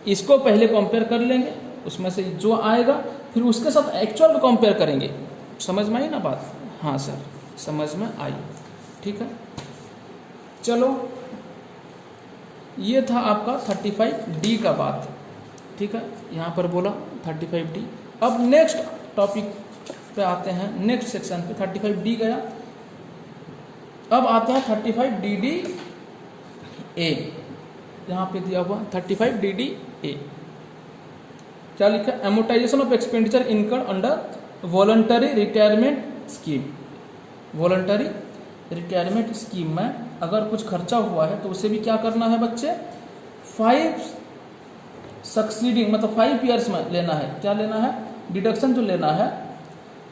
Speaker 1: इसको पहले कंपेयर कर लेंगे, उसमें से जो आएगा फिर उसके साथ एक्चुअल को कंपेयर करेंगे। समझ में आई ना बात। हाँ सर समझ में आई, ठीक है। चलो ये था आपका 35D का बात, ठीक है, यहाँ पर बोला 35D। अब नेक्स्ट टॉपिक पे आते हैं, नेक्स्ट सेक्शन पे 35D गया, अब आते हैं 35DDA, यहाँ पे दिया हुआ 35DDA क्या लिखा है, amortisation of expenditure incurred under voluntary retirement scheme. Voluntary retirement scheme में अगर कुछ खर्चा हुआ है तो उसे भी क्या करना है बच्चे, 5 सक्सीडिंग मतलब 5 ईयर्स में लेना है, क्या लेना है डिडक्शन जो लेना है,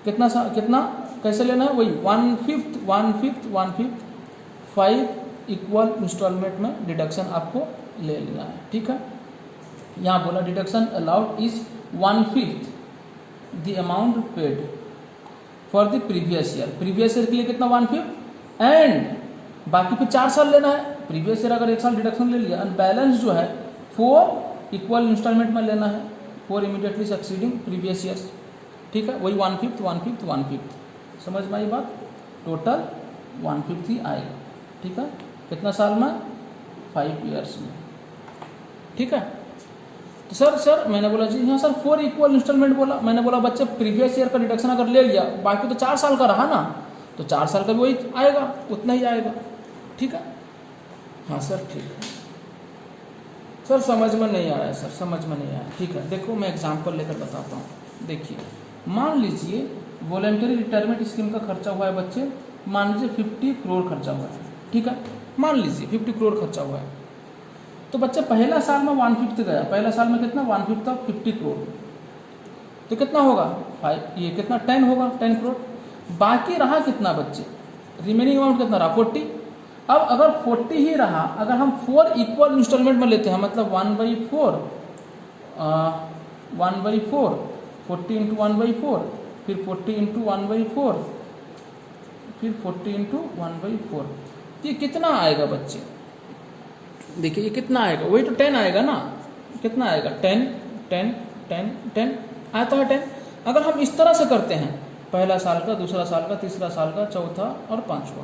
Speaker 1: कितना कैसे लेना है, वही 1/5 5 इक्वल इंस्टॉलमेंट में डिडक्शन आपको ले लेना है, ठीक है। यहाँ बोला deduction allowed is 1/5 the amount paid for the previous year, previous year के लिए कितना 1/5 एंड बाकी फिर 4 साल लेना है, प्रीवियस ईयर अगर 1 साल डिडक्शन ले लिया, एंड बैलेंस जो है 4 इक्वल इंस्टॉलमेंट में लेना है for immediately succeeding previous years, ठीक है, वही 1/5 1/5 1/5, समझ में आई बात, टोटल 1/5 ही आएगा, ठीक है, कितना साल में, 5 ईयर्स में, ठीक है। तो सर मैंने बोला जी हाँ सर 4 इक्वल इंस्टॉलमेंट बोला, मैंने बोला बच्चे प्रीवियस ईयर का डिडक्शन अगर ले लिया बाकी तो 4 साल का रहा ना, तो 4 साल का भी वही आएगा, उतना ही आएगा, ठीक है। हाँ सर ठीक है सर, समझ में नहीं आ रहा है सर, समझ में नहीं आया, ठीक है। देखो मैं एग्जांपल लेकर बताता हूँ। देखिए मान लीजिए वॉलंटरी रिटायरमेंट स्कीम का खर्चा हुआ है बच्चे, मान लीजिए 50 करोड़ खर्चा हुआ है, ठीक है, मान लीजिए 50 करोड़ खर्चा हुआ है। तो बच्चे पहला साल में 1/5 गया, पहला साल में कितना 1/5 था 50 करोड़, तो कितना होगा 5, ये कितना 10 होगा, 10 करोड़। बाकी रहा कितना बच्चे, रिमेनिंग अमाउंट कितना रहा 40। अब अगर 40 ही रहा, अगर हम 4 इक्वल इंस्टॉलमेंट में लेते हैं, मतलब 1/4 1/4 40 × 1/4, फिर 40 × 1/4, फिर 40 × 1/4, ये कितना आएगा बच्चे, देखिए ये कितना आएगा, वही तो 10 आएगा ना, कितना आएगा 10 10 10 10 आता है 10। अगर हम इस तरह से करते हैं, पहला साल का, दूसरा साल का, तीसरा साल का, चौथा और पांचवा,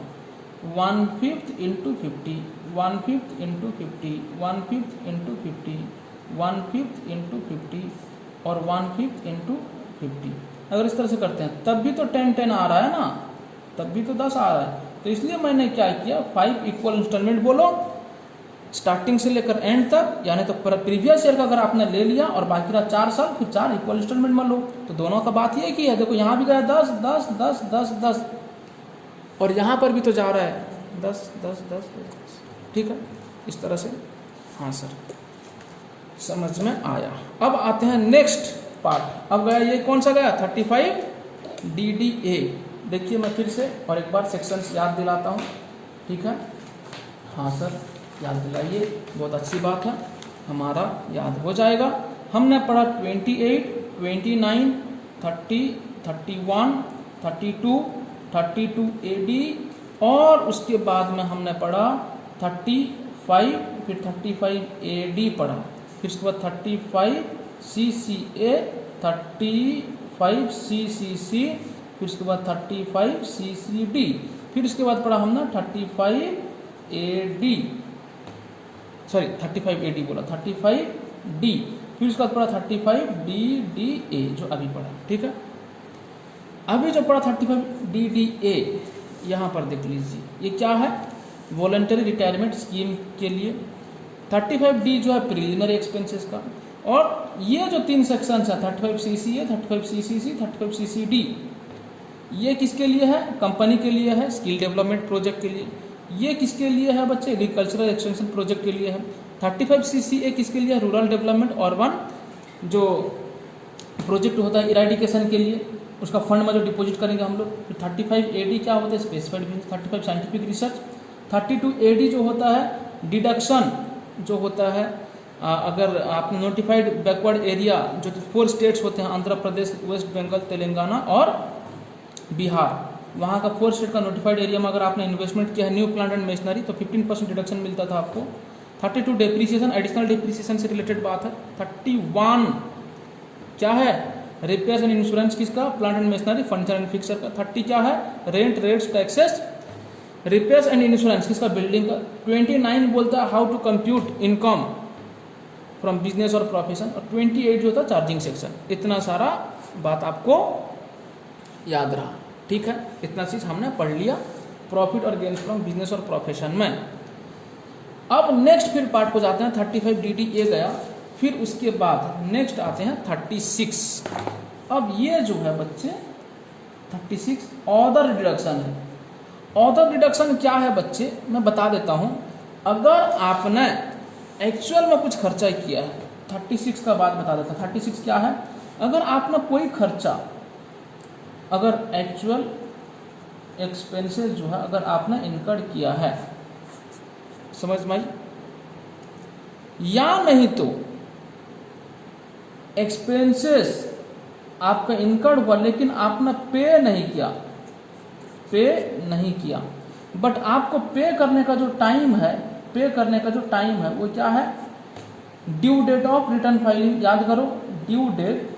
Speaker 1: 1/5 × 50, 1/5 × 50, 1/5 × 50, 1/5 × 50 और 1/5 × 50, अगर इस तरह से करते हैं तब भी तो 10 10 आ रहा है ना, तब भी तो 10 आ रहा है। तो इसलिए मैंने क्या किया, 5 इक्वल इंस्टॉलमेंट बोलो स्टार्टिंग से लेकर एंड तक, यानी तो प्रीवियस ईयर का अगर आपने ले लिया और बाकी रहा 4 साल, फिर 4 इक्वल इंस्टॉलमेंट में लो। तो दोनों का बात ये की है, देखो यहाँ भी गया 10 10 10 10 10 और यहाँ पर भी तो जा रहा है 10 10 10 10, ठीक है, इस तरह से। हाँ सर समझ में आया। अब आते हैं नेक्स्ट पार्ट। अब गया ये कौन सा गया 35 DDA। देखिए मैं फिर से और एक बार सेक्शंस याद दिलाता हूँ, ठीक है। हाँ सर याद दिलाइए, बहुत अच्छी बात है, हमारा याद हो जाएगा। हमने पढ़ा 28 29 30 31 32 32 AD और उसके बाद में हमने पढ़ा 35, फिर 35 AD पढ़ा, फिर उसके बाद 35 CCA, 35 CCC, फिर उसके बाद 35 CCD, फिर उसके बाद पढ़ा हमने 35 AD, सॉरी 35 AD बोला, 35 D, फिर उसके बाद पढ़ा 35 DDA जो अभी पढ़ा, ठीक है। अभी जो पढ़ा 35 DDA, यहाँ पर देख लीजिए ये क्या है, वॉलंटरी रिटायरमेंट स्कीम के लिए। 35D जो है प्रिलिमिनरी एक्सपेंसेस का, और ये जो 3 सेक्शन है 35 CCA, 35 CCC, 35 CCD, ये किसके लिए है, कंपनी के लिए है, स्किल डेवलपमेंट प्रोजेक्ट के लिए। ये किसके लिए है बच्चे, एग्रीकल्चरल एक्सटेंशन प्रोजेक्ट के लिए है। 35 CCA किसके लिए है, रूरल डेवलपमेंट अर्बन जो प्रोजेक्ट होता है इराडिकेशन के लिए, उसका फंड में जो डिपॉजिट करेंगे हम लोग। फिर 35 AD क्या होता है, specified business. 35 scientific research. 32 AD जो होता है डिडक्शन जो होता है, अगर आपने नोटिफाइड बैकवर्ड एरिया जो 4 स्टेट्स होते हैं, आंध्र प्रदेश, वेस्ट बंगाल, तेलंगाना और बिहार, वहाँ का 4 स्टेट का नोटिफाइड एरिया में अगर आपने इन्वेस्टमेंट किया है न्यू प्लांट एंड मशीनरी तो 15% डिडक्शन मिलता था आपको। 32 डेप्रीसिएशन, एडिशनल डेप्रीसिएशन से रिलेटेड बात है। 31 क्या है, रिपेयर्स एंड इंश्योरेंस किसका, plant and machinery, furniture and fixture का। 30 क्या है, rent, rates, taxes, repairs and insurance किसका, बिल्डिंग का। 29 बोलता है how to compute income from business और प्रोफेशन, और 28 जो होता है चार्जिंग सेक्शन। इतना सारा बात आपको याद रहा, ठीक है, इतना चीज हमने पढ़ लिया प्रॉफिट और गेन फ्रॉम बिजनेस और प्रोफेशन में। अब नेक्स्ट फिर पार्ट को जाते हैं, 35 DDA गया, फिर उसके बाद नेक्स्ट आते हैं 36। अब ये जो है बच्चे 36 ऑदर डिडक्शन है। ऑदर डिडक्शन क्या है बच्चे, मैं बता देता हूं। अगर आपने एक्चुअल में कुछ खर्चा किया है, 36 का बात बता देता। 36 क्या है, अगर आपने कोई खर्चा, अगर एक्चुअल एक्सपेंसेस जो है अगर आपने इनकर्ड किया है, समझ में आई, या नहीं तो एक्सपेंसेस आपका इनकर्ड हुआ लेकिन आपने पे नहीं किया, बट आपको पे करने का जो टाइम है, वो क्या है due date of return filing, याद करो, due date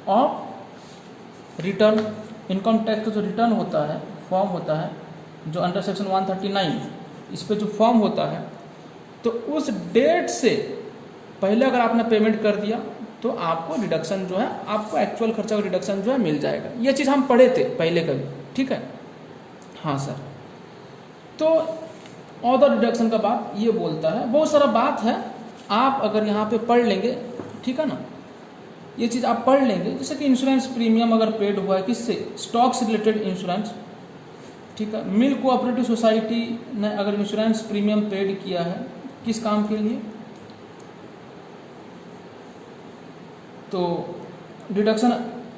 Speaker 1: of return, income tax का जो रिटर्न होता है, फॉर्म होता है जो अंडर सेक्शन 139 इस पे जो फॉर्म होता है, तो उस डेट से पहले अगर आपने पेमेंट कर दिया तो आपको डिडक्शन जो है, आपको एक्चुअल खर्चा का डिडक्शन जो है मिल जाएगा। ये चीज़ हम पढ़े थे पहले कभी, ठीक है। हाँ सर, तो ऑदर डिडक्शन का बात ये बोलता है, बहुत सारा बात है, आप अगर यहाँ पे पढ़ लेंगे, ठीक है ना, ये चीज़ आप पढ़ लेंगे। जैसे कि इंश्योरेंस प्रीमियम अगर पेड हुआ है किससे, स्टॉक से रिलेटेड इंश्योरेंस, ठीक है। मिल्क कोऑपरेटिव सोसाइटी ने अगर इंश्योरेंस प्रीमियम पेड किया है किस काम के लिए, तो deduction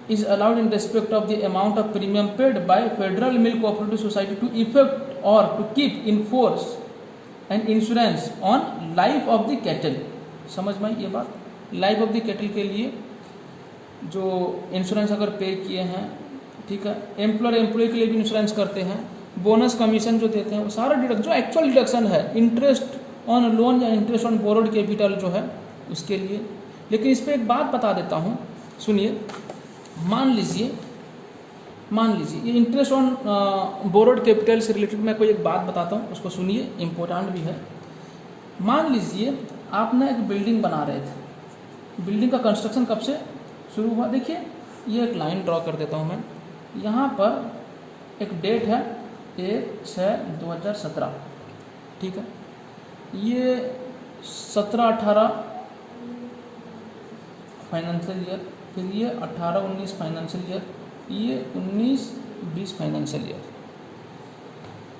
Speaker 1: is allowed in respect of the amount of premium paid by Federal Milk Cooperative Society to effect or to keep in force an insurance on life of the cattle। समझ में ये बात, लाइफ ऑफ द कैटल के लिए जो insurance अगर पे किए हैं, ठीक है। एम्प्लॉयर एम्प्लॉय के लिए भी इंश्योरेंस करते हैं, बोनस कमीशन जो देते हैं, वो सारा डिडक्शन जो एक्चुअल डिडक्शन है, इंटरेस्ट ऑन लोन या इंटरेस्ट ऑन बोरोड कैपिटल जो है उसके लिए। लेकिन इस पर एक बात बता देता हूँ, सुनिए। मान लीजिए ये इंटरेस्ट ऑन बोरोड कैपिटल से रिलेटेड मैं कोई एक बात बताता हूँ, उसको सुनिए, इम्पोर्टेंट भी है। मान लीजिए आपने एक बिल्डिंग बना रहे थे, बिल्डिंग का कंस्ट्रक्शन कब से शुरू हुआ, देखिए ये एक लाइन ड्रॉ कर देता हूँ मैं। यहाँ पर एक डेट है 1/6/2017, ठीक है। ये 17-18 फाइनेंशियल ईयर, फिर ये 18-19 फाइनेंशियल ईयर, ये 19-20 फाइनेंशियल ईयर।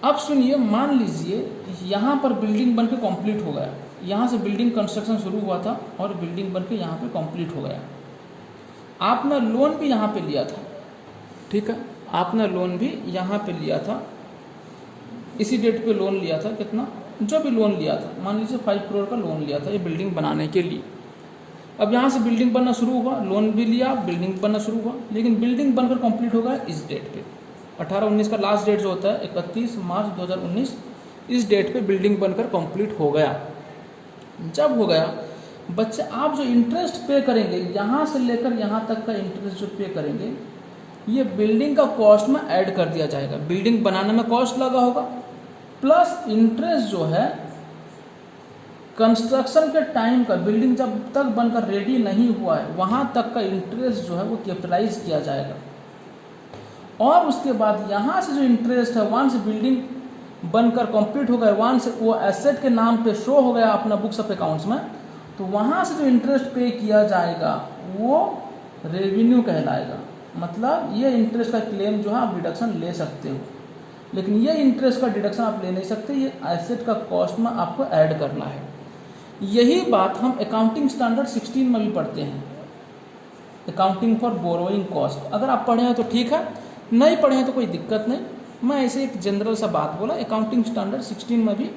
Speaker 1: अब सुनिए, मान लीजिए यहाँ पर बिल्डिंग बन के कम्प्लीट हो गया, यहाँ से बिल्डिंग कंस्ट्रक्शन शुरू हुआ था और बिल्डिंग बन के यहाँ पे कंप्लीट हो गया। आपने लोन भी यहाँ पे लिया था, ठीक है, आपने लोन भी यहाँ पे लिया था, इसी डेट पे लोन लिया था, कितना, जो भी लोन लिया था, मान लीजिए 5 करोड़ का लोन लिया था ये बिल्डिंग बनाने के लिए। अब यहाँ से बिल्डिंग बनना शुरू हुआ, लोन भी लिया, बिल्डिंग बनना शुरू हुआ, लेकिन बिल्डिंग बनकर कंप्लीट होगा इस डेट पे, 18-19 का लास्ट डेट जो होता है 31 मार्च 2019, इस डेट पे बिल्डिंग बनकर कंप्लीट हो गया। जब हो गया, बच्चे आप जो इंटरेस्ट पे करेंगे, यहाँ से लेकर यहाँ तक का इंटरेस्ट जो पे करेंगे, ये बिल्डिंग का कॉस्ट में ऐड कर दिया जाएगा। बिल्डिंग बनाने में कॉस्ट लगा होगा, प्लस इंटरेस्ट जो है कंस्ट्रक्शन के टाइम का, बिल्डिंग जब तक बनकर रेडी नहीं हुआ है वहाँ तक का इंटरेस्ट जो है वो कैपिटलाइज किया जाएगा। और उसके बाद यहाँ से जो इंटरेस्ट है, वहाँ से बिल्डिंग बनकर कंप्लीट हो गया, वहाँ से वो एसेट के नाम पे शो हो गया अपना बुक्स ऑफ अकाउंट्स में, तो वहाँ से जो इंटरेस्ट पे किया जाएगा वो रेवेन्यू कहलाएगा। मतलब ये इंटरेस्ट का क्लेम जो है आप डिडक्शन ले सकते हो, लेकिन ये इंटरेस्ट का डिडक्शन आप ले नहीं सकते, ये एसेट का कॉस्ट में आपको ऐड करना है। यही बात हम अकाउंटिंग स्टैंडर्ड 16 में भी पढ़ते हैं, अकाउंटिंग फॉर बोरोइंग कॉस्ट। अगर आप पढ़े हैं तो ठीक है, नहीं पढ़े हैं तो कोई दिक्कत नहीं, मैं ऐसे एक जनरल सा बात बोला, अकाउंटिंग स्टैंडर्ड 16 में भी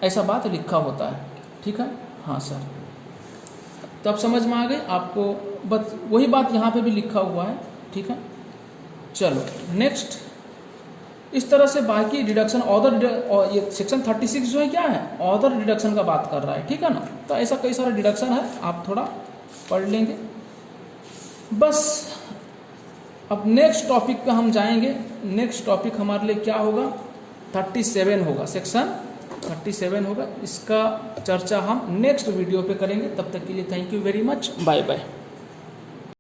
Speaker 1: ऐसा बात लिखा होता है, ठीक है। हाँ सर, तो अब समझ में आ गई आपको, बस वही बात यहाँ पे भी लिखा हुआ है, ठीक है। चलो नेक्स्ट, इस तरह से बाकी डिडक्शन ऑदर, और ये सेक्शन 36 जो है क्या है, ऑदर डिडक्शन का बात कर रहा है, ठीक है ना। तो ऐसा कई सारा डिडक्शन है, आप थोड़ा पढ़ लेंगे बस। अब नेक्स्ट टॉपिक पे हम जाएंगे। नेक्स्ट टॉपिक हमारे लिए क्या होगा, 37 होगा, सेक्शन 37 होगा। इसका चर्चा हम नेक्स्ट वीडियो पे करेंगे। तब तक के लिए thank you very much, bye bye.